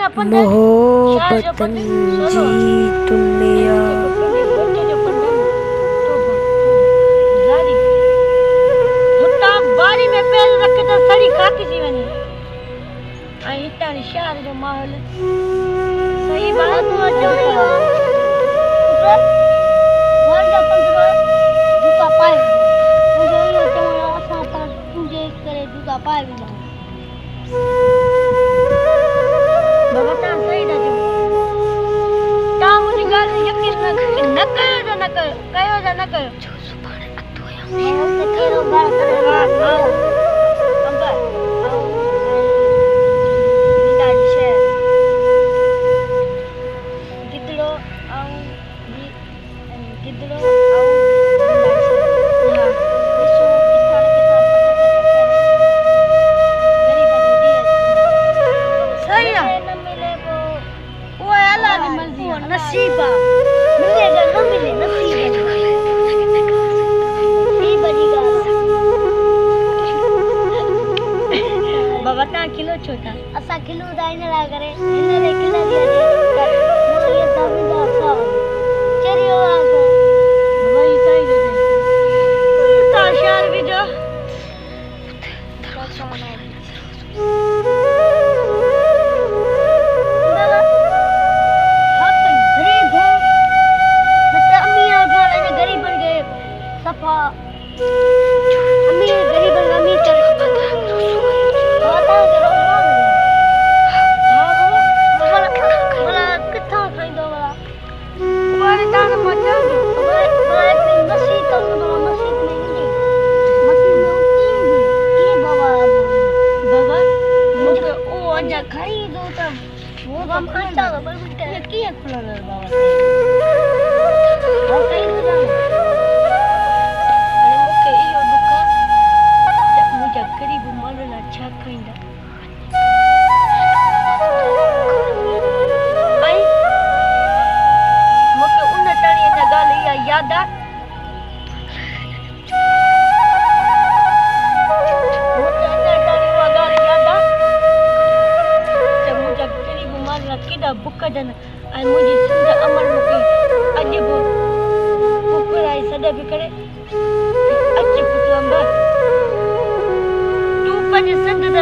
मोहब्बतन जी दुनिया बारी में पैर रख त सड़ी खाती थी वञे ऐं हितां शहर जो माहौल सही बात तूं अचो वर्ल्ड पंद्रो जूता पाए मुझे इहो चवणो असां पर तुंहिंजे करे जूता पाए विया बाबा तव्हां सही था चओ तव्हां मुंहिंजी ॻाल्हि यकीन न कयो त न कयो कयो त न कयो छो सुभाणे अतो या त कहिड़ो ॻाल्हि करे नसीबा मिलेगा न मिले नसीब बाबा तव्हां खिलो छो था असां खिलूं था इन लाइ करे हिन रे खिल जी ये दावी दा सा चरियो आ वही सही जो ता शार भी जो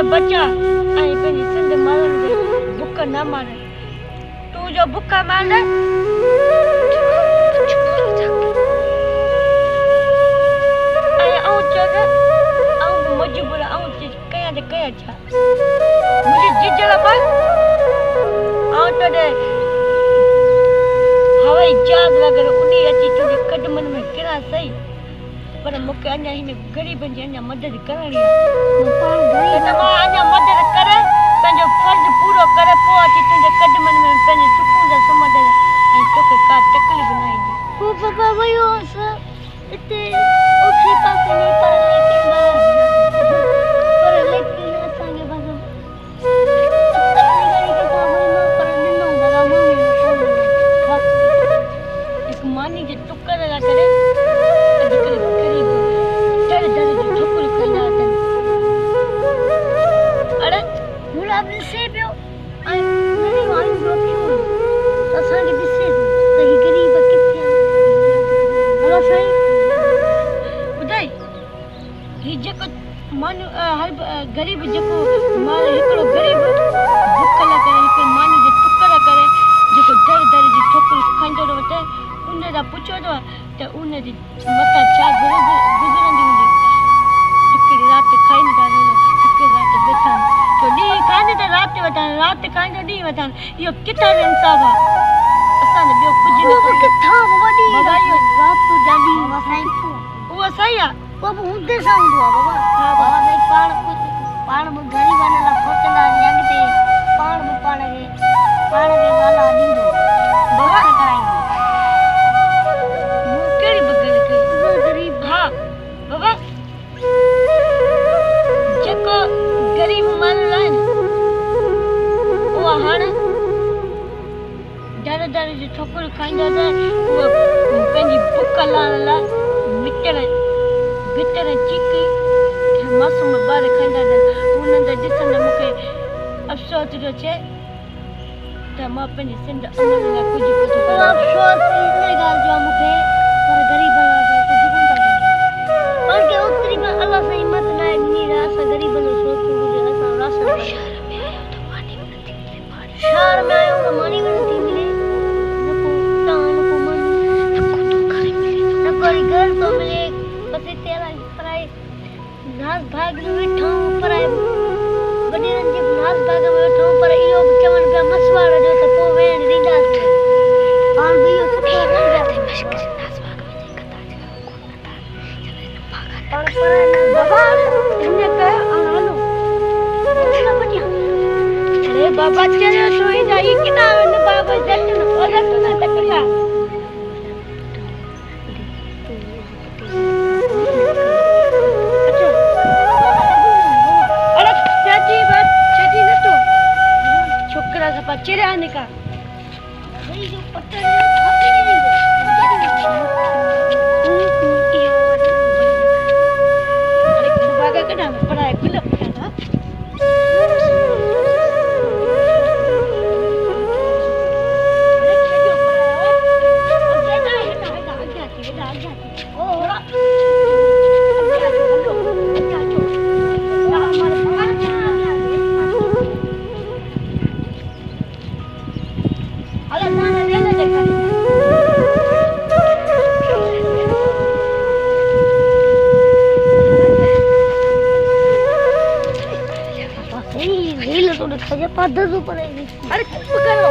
बचा आई पंहिंजी सिंध मारन दे बुक न मारे तू जो बुक मार ऐं चो ऐं मजबूर ऐं कयां त कयां छा मुंहिंजी जिजड़ पर ऐं तॾहिं हवाई जहाज वग़ैरह उड़ी अची तुंहिंजे कदमनि में किरां सही पर मूंखे अञा हिन ग़रीबनि जी अञा मदद करणी आहे त मां अञा मदद करे पंहिंजो फर्ज़ पूरो करे पोइ अची तुंहिंजे कदमनि में पंहिंजे सुकून सां सुम्हंदड़ ऐं तोखे का तकलीफ़ न ईंदी पोइ बाबा वियो हुअसि हिते ओखे पासे में पर लेकिन असांखे बसि हिकु मानी जे टुकर लाइ करे गरीब जेको माल हिकिड़ो गरीब बुख लाइ करे हिकु मानी जे टुकर करे जेको दर दर जी ठोकर खाईंदो वठे उन खां पुछो त उन जे मथां छा गुज़रंदी हूंदी हिकिड़ी राति खाईंदा था हिकिड़ी राति वेठा तो ॾींहुं खाईंदे त राति वठनि राति खाईंदो ॾींहुं वठनि इहो किथां जो इंसाफ़ आहे असांजो ॿियो कुझु न किथां वॾी राति जा ॾींहुं उहो सही आहे बाबू हूंदे सां हूंदो आहे बाबा हा बाबा भई पाण बि ग़रीबनि लाइ सोचंदा अॻिते पाण खे वाला ॾींदो बाबा कराईंदो कहिड़ी बगल कई ग़रीब हा बाबा जेको ग़रीब माण्हू आहिनि उहा हाणे दर दर जी ठोकर खाईंदा त उहा पंहिंजी बुख लाहिण लाइ भितर चिकी मासूम ॿार खाईंदा अथनि उन्हनि खे ॾिसंदे मूंखे अफ़सोस थो थिए वेठा मां पंहिंजी सिंध अमल लाइ कुझु अफ़सोस इन ॻाल्हि जो मूंखे पर ग़रीबनि लाइ कुझु कोन था कयूं पर के ओतिरी बि अलाह सां हिमत न आहे ॾिनी त असां ग़रीबनि जो सोचूं घुरिजे असां राशन शहर में आहियूं त मानी बि नथी मिले न को तव्हां न को मानी न कोई घर थो मिले बसि हिते अलाए पराए नास भाग में वेठा आहियूं पराए वॾेरनि जे नास भाग में वेठा आहियूं पर इहो बि चवनि पिया मसवाड़ जो त पोइ वेहण ॾींदासीं हाणे बि इहो सुठो कोन अरे बाबा चले तो ही जाई किना न बाबा जट न ओलट न तकला अच्छा अरे छाजी न तो छोकरा सपा चेरा ने का भाई जो पत्थर अरे बागा कना पढ़ाई खुला पड़ा अरे चुप करो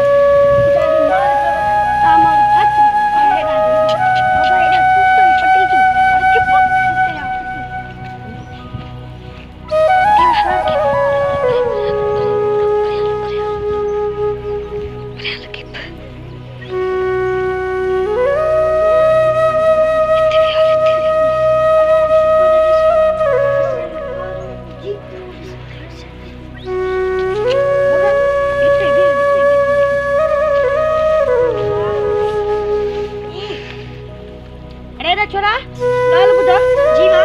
छोरा गाल बुधा जीवा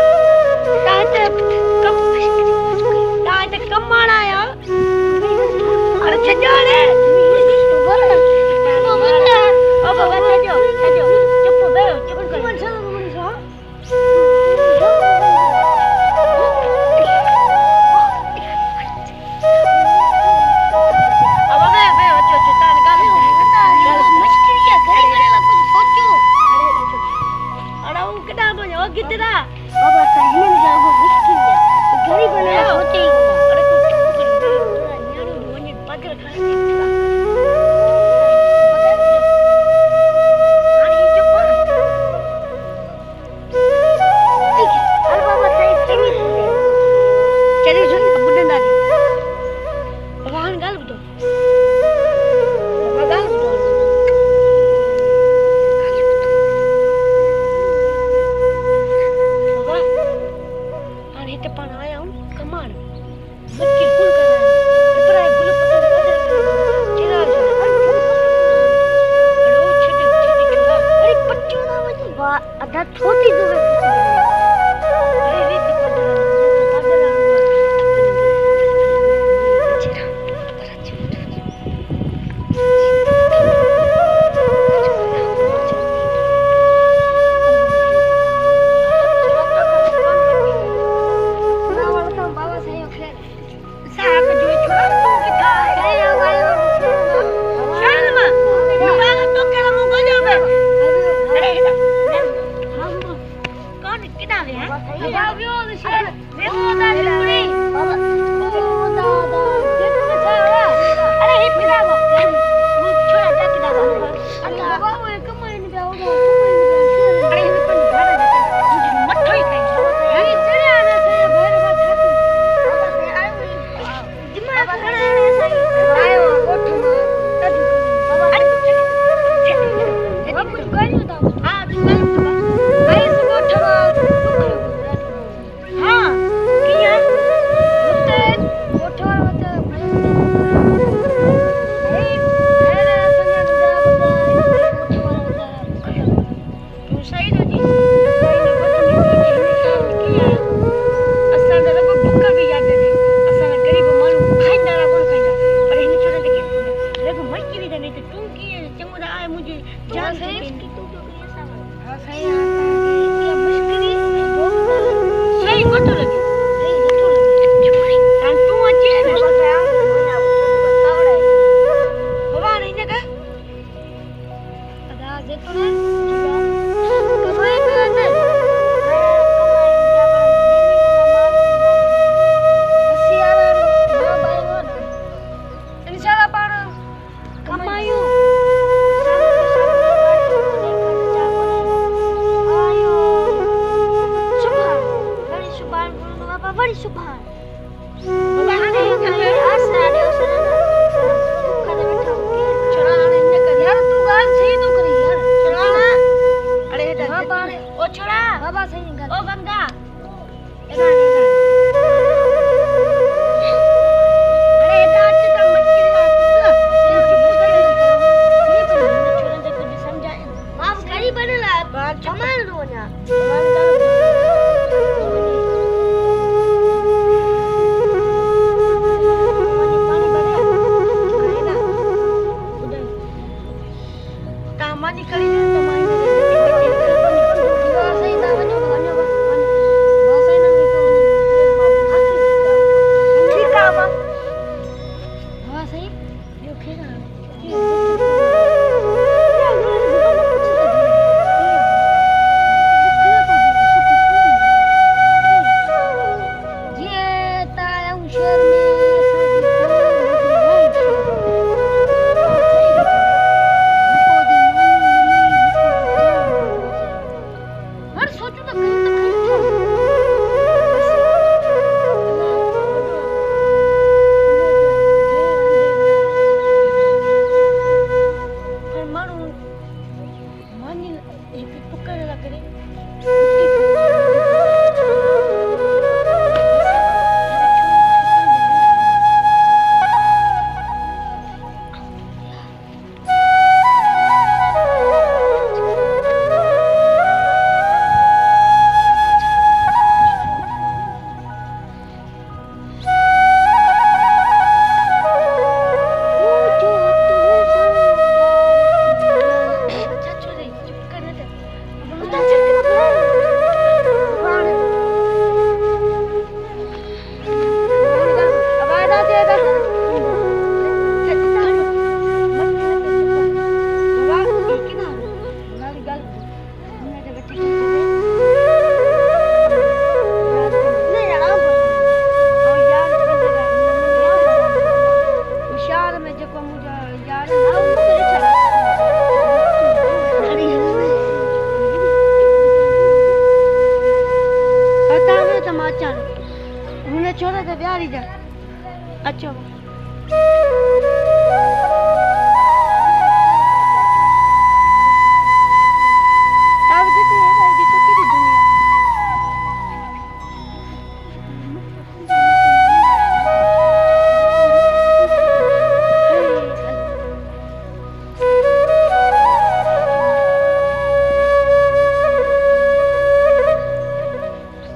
ताते कमाना आया अरे छजाने तो तू की चंगुरा आए मुझे जान से की तू तो करिए सामान हां सही आता ये मुश्किल सही मत लगे सही नथो लगे कान तू अचे ने बताया मना बतावड़े बाबा नहीं ने का अदा जे तो ने कमाई पे ने बड़ी सुभान बाबा आने चले आसना दे उसने करे बैठा के चढ़ाने ने कर यार तू गाल सही तो करी यार चढ़ाना अरे बाबा ओ छोड़ा बाबा सही गाल ओ गंगा अरे दांत तो मटकी ना तू चुप कर ये पर छोड़ा दे कुछ समझाए माफ करी बनला कमाल नो ना छोरा तो प्यारी जा अच्छा अब देखो ये भाई की सुखी दी दुनिया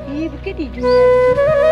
ये कितनी दुनिया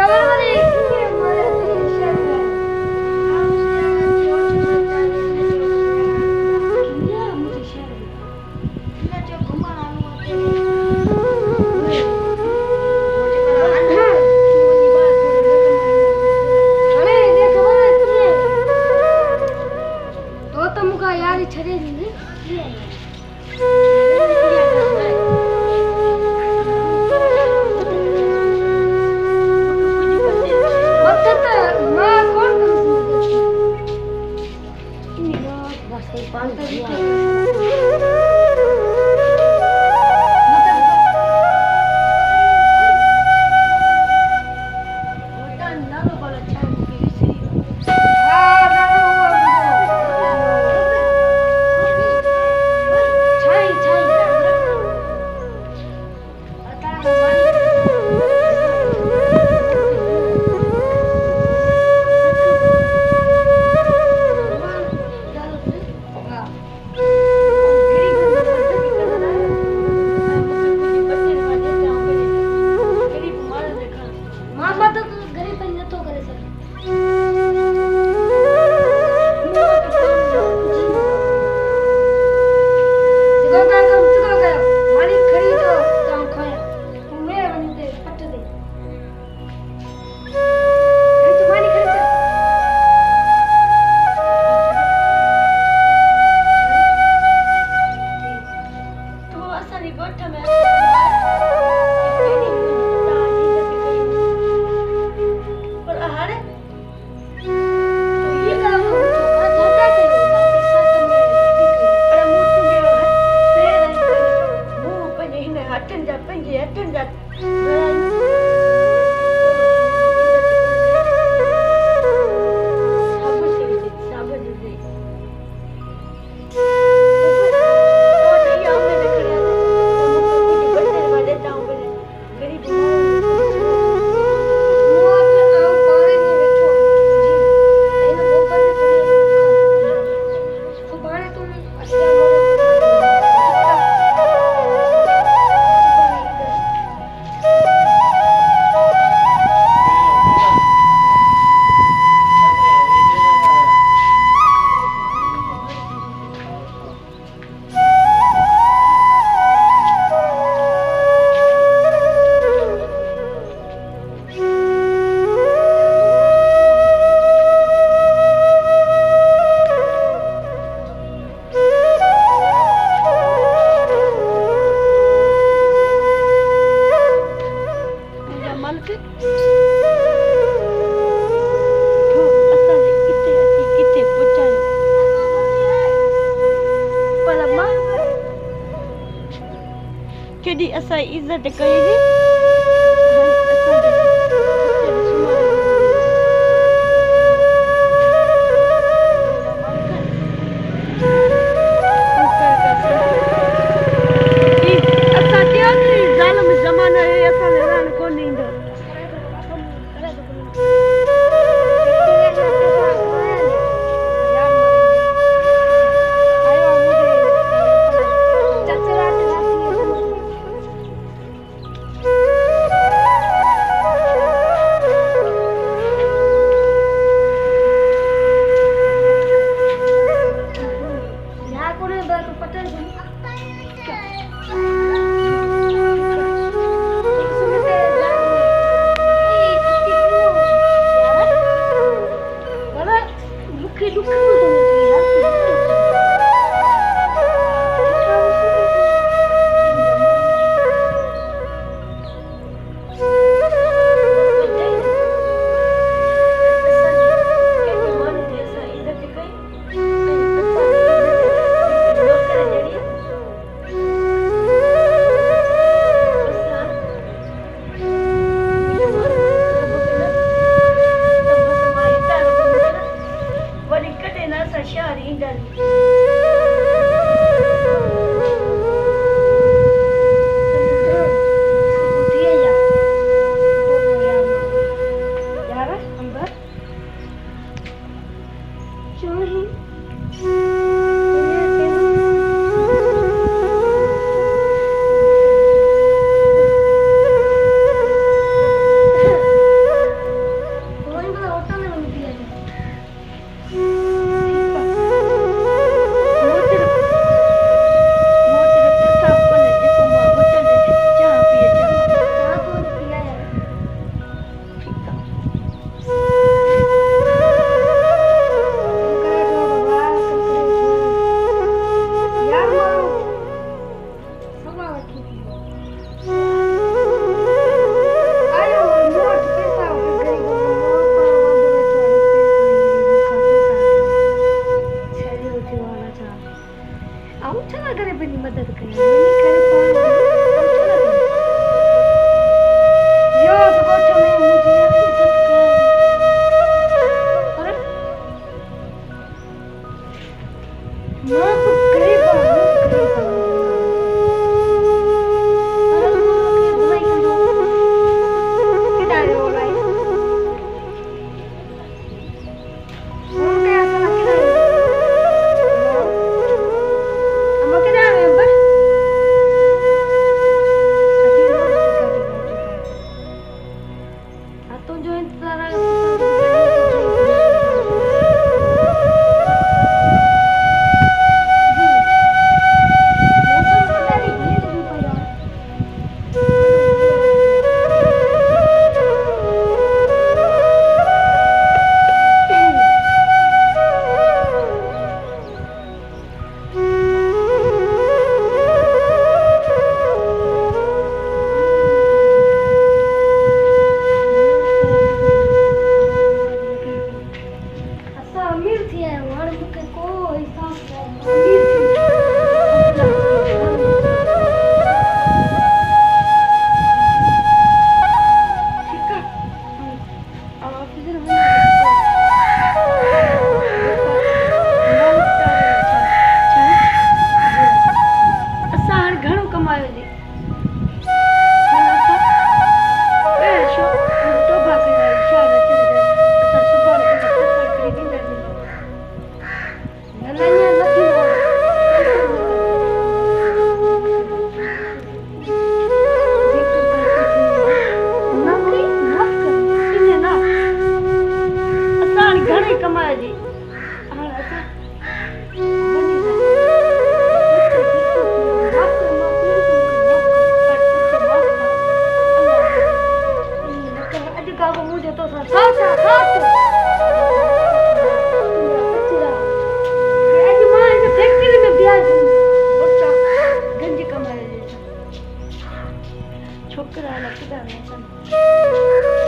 खबर नहीं कि हमारे शहर में हम जो चलता है किया मुझे शहर में ना जो घुमा आलू होते हैं मुझे करा अन्ना मोनी बात अरे ये खबर है तो मुका यार छड़े नहीं केॾी असां इज़त कई हुई ज़माना है असां रहण कोन ईंदो मुझे तो सर साथ आज मां इस फैक्ट्री में ब्याज बच्चा गंजी कमाए छोकरा लगता है